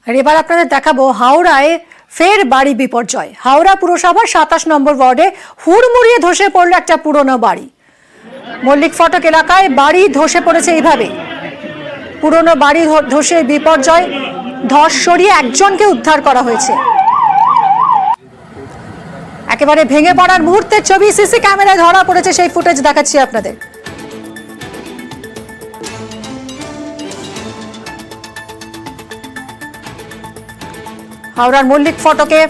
আর এবার আপনাদের দেখাবো হাওড়ায় ফের বাড়ি বিপর্যয়। হাওড়া পুরসভার 27 নম্বর ওয়ার্ডে হুড়মুড়িয়ে ধসে পড়ল একটা পুরনো বাড়ি। মল্লিক ফটক এলাকায় বাড়ি ধসে পড়েছে এইভাবে। পুরনো বাড়ি ধসে বিপর্যয়, ধস সরিয়ে একজনকে উদ্ধার করা হয়েছে। একেবারে ভেঙে পড়ার মুহূর্তের ছবি সিসি ক্যামেরায় ধরা পড়েছে, সেই ফুটেজ দেখাচ্ছি আপনাদের। হাওড়ার মল্লিক ফটকে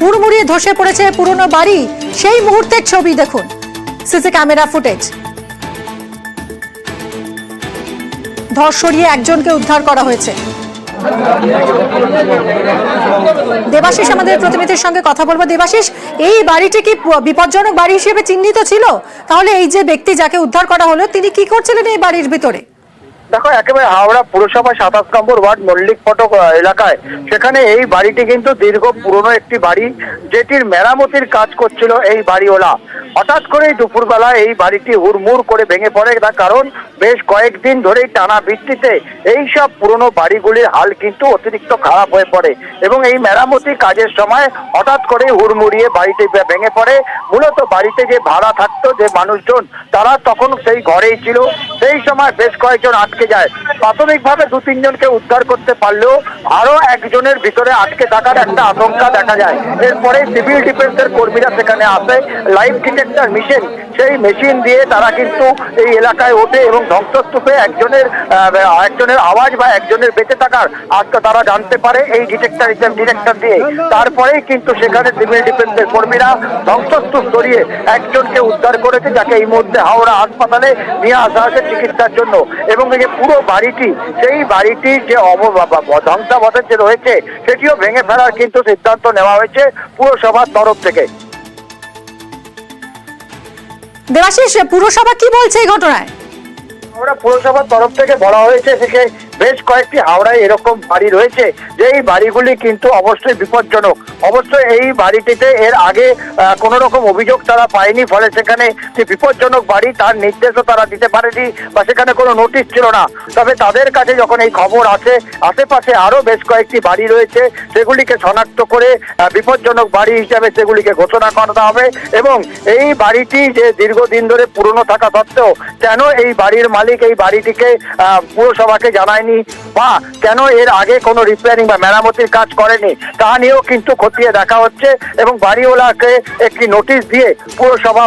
হুড়মুড়িয়ে ধসে পড়েছে পুরনো বাড়ি, সেই মুহূর্তের ছবি দেখুন, সিসি ক্যামেরা ফুটেজ। ধস সরিয়ে একজনকে উদ্ধার করা হয়েছে। দেবাশিস আমাদের প্রতিনিধির সঙ্গে কথা বলবো। দেবাশিস, এই বাড়িটি কি বিপজ্জনক বাড়ি হিসেবে চিহ্নিত ছিল? তাহলে এই যে ব্যক্তি যাকে উদ্ধার করা হলো তিনি কি করছিলেন এই বাড়ির ভিতরে? দেখো, একেবারে হাওড়া পুরসভা 27 নম্বর ওয়ার্ড মল্লিক ফটক এলাকায়, সেখানে এই বাড়িটি কিন্তু দীর্ঘ পুরনো একটি বাড়ি, যেটির মেরামতির কাজ করছিল এই বাড়িওয়ালা। হঠাৎ করেই দুপুরবেলা এই বাড়িটি হুড়মুড় করে ভেঙে পড়ে। তার কারণ বেশ কয়েকদিন ধরেই টানা বৃষ্টিতে এই সব পুরনো বাড়িগুলির হাল কিন্তু অতিরিক্ত খারাপ হয়ে পড়ে এবং এই মেরামতি কাজের সময় হঠাৎ করে হুড়মুড়িয়ে বাড়িটি ভেঙে পড়ে। মূলত বাড়িতে যে ভাড়া থাকতো যে মানুষজন, তারা তখন সেই ঘরেই ছিল। সেই সময় বেশ কয়েকজন আটকে যায়। প্রাথমিকভাবে 2-3 জনকে উদ্ধার করতে পারলেও আরো একজনের ভিতরে আটকে থাকার একটা আশঙ্কা দেখা যায়। এরপরে সিভিল ডিফেন্সের কর্মীরা সেখানে আসে, লাইভ ডিটেক্টর মেশিন, সেই মেশিন দিয়ে তারা কিন্তু এই এলাকায় ওঠে এবং ধ্বংসস্তূপে একজনের আওয়াজ বা একজনের বেঁচে থাকার আজকে তারা জানতে পারে এই ডিটেক্টর দিয়ে। তারপরেই কিন্তু সেখানে সিভিল ডিফেন্সের কর্মীরা ধ্বংসস্তূপ সরিয়ে একজনকে উদ্ধার করেছে, যাকে এই মুহূর্তে হাওড়া হাসপাতালে নিয়ে আসা হয়েছে চিকিৎসার জন্য। এবং এই যে পুরো বাড়িটি, সেই বাড়িটির যে ধ্বংসাবশেষ যে রয়েছে সেটিও ভেঙে ফেলার কিন্তু সিদ্ধান্ত নেওয়া হয়েছে পুরসভার তরফ থেকে। দেবাশিস, পুরসভা কি বলছে এই ঘটনায়? হাওড়া পুরসভার তরফ থেকে বলা হয়েছে যে বেশ কয়েকটি হাওড়ায় এরকম বাড়ি রয়েছে যে এই বাড়িগুলি কিন্তু অবশ্যই বিপজ্জনক। অবশ্যই এই বাড়িটিতে এর আগে কোনো রকম অভিযোগ তারা পায়নি, ফলে সেখানে যে বিপজ্জনক বাড়ি তার নির্দেশও তারা দিতে পারেনি বা সেখানে কোনো নোটিশ ছিল না। তবে তাদের কাছে যখন এই খবর আসে, আশেপাশে আরো বেশ কয়েকটি বাড়ি রয়েছে, সেগুলিকে শনাক্ত করে বিপজ্জনক বাড়ি হিসাবে সেগুলিকে ঘোষণা করা হবে। এবং এই বাড়িটি যে দীর্ঘদিন ধরে পুরনো থাকা সত্ত্বেও কেন এই বাড়ির মালিক এই বাড়িটিকে পুরসভাকে জানায়নি বা কেন এর আগে কোনো রিপেয়ারিং বা মেরামতির কাজ করেনি, তা নিয়েও কিন্তু খতিয়ে দেখা হচ্ছে। এবং বাড়িওয়ালাকে একটি নোটিশ দিয়ে পুরসভা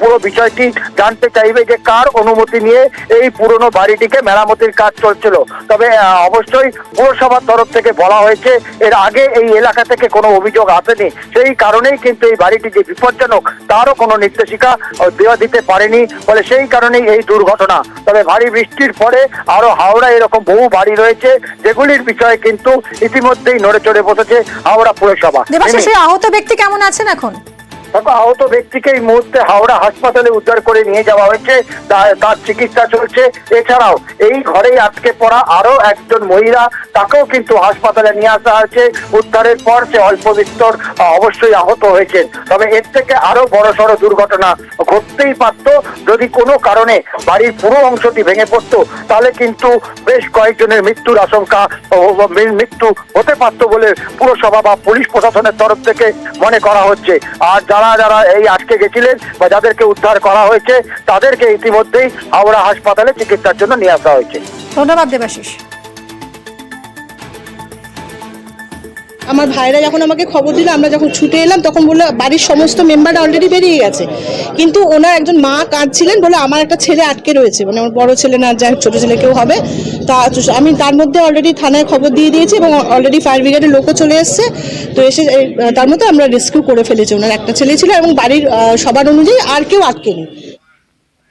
পুরো বিষয়টি জানতে চাইবে যে কার অনুমতি নিয়ে এই পুরনো বাড়িটিকে মেরামতির কাজ চলছিল। তবে অবশ্যই পুরসভার তরফ থেকে বলা হয়েছে এর আগে এই এলাকা থেকে কোনো অভিযোগ আসেনি, সেই কারণেই কিন্তু এই বাড়িটি যে বিপজ্জনক তারও কোনো নির্দেশিকা দেওয়া দিতে পারেনি, ফলে সেই কারণেই এই দুর্ঘটনা। তবে ভারী বৃষ্টির পরে আরো হাওড়া এরকম বহু বাড়ি রয়েছে যেগুলির বিষয়ে কিন্তু ইতিমধ্যেই নড়ে চড়ে বসেছে হাওড়া পুরসভা। দেবাশিস, আহত ব্যক্তি কেমন আছেন এখন? আহত ব্যক্তিকে এই মুহূর্তে হাওড়া হাসপাতালে উদ্ধার করে নিয়ে যাওয়া হয়েছে, তার চিকিৎসা চলছে। এছাড়াও এই ঘরেই আটকে পড়া আরো একজন মহিলা, তাকেও কিন্তু হাসপাতালে নিয়ে আসা হয়েছে। উদ্ধারের পর সে অল্প বিস্তর অবশ্যই আহত হয়েছেন। তবে এর থেকে আরো বড়সড় দুর্ঘটনা ঘটতেই পারত। যদি কোনো কারণে বাড়ির পুরো অংশটি ভেঙে পড়তো, তাহলে কিন্তু বেশ কয়েকজনের মৃত্যুর আশঙ্কা মৃত্যু হতে পারত বলে পুরসভা বা পুলিশ প্রশাসনের তরফ থেকে মনে করা হচ্ছে। আর যারা এই আটকে গেছিলেন বা যাদেরকে উদ্ধার করা হয়েছে, তাদেরকে ইতিমধ্যেই হাওড়া হাসপাতালে চিকিৎসার জন্য নিয়ে আসা হয়েছে। ধন্যবাদ দেবাশিস। আমার ভাইরা যখন আমাকে খবর দিল, আমরা যখন ছুটে এলাম, তখন বললো বাড়ির সমস্ত মেম্বাররা অলরেডি বেরিয়ে গেছে, কিন্তু ওনার একজন মা কাঁদছিলেন, বলে আমার একটা ছেলে আটকে রয়েছে, মানে আমার বড় ছেলে না, যাই ছোটো ছেলে কেউ হবে। তা আমি তার মধ্যে অলরেডি থানায় খবর দিয়ে দিয়েছি এবং অলরেডি ফায়ার ব্রিগেডের লোকও চলে এসছে। তো এসে তার মধ্যে আমরা রেস্কিউ করে ফেলেছি। ওনার একটা ছেলে ছিল এবং বাড়ির সবার অনুযায়ী আর কেউ আটকেনি।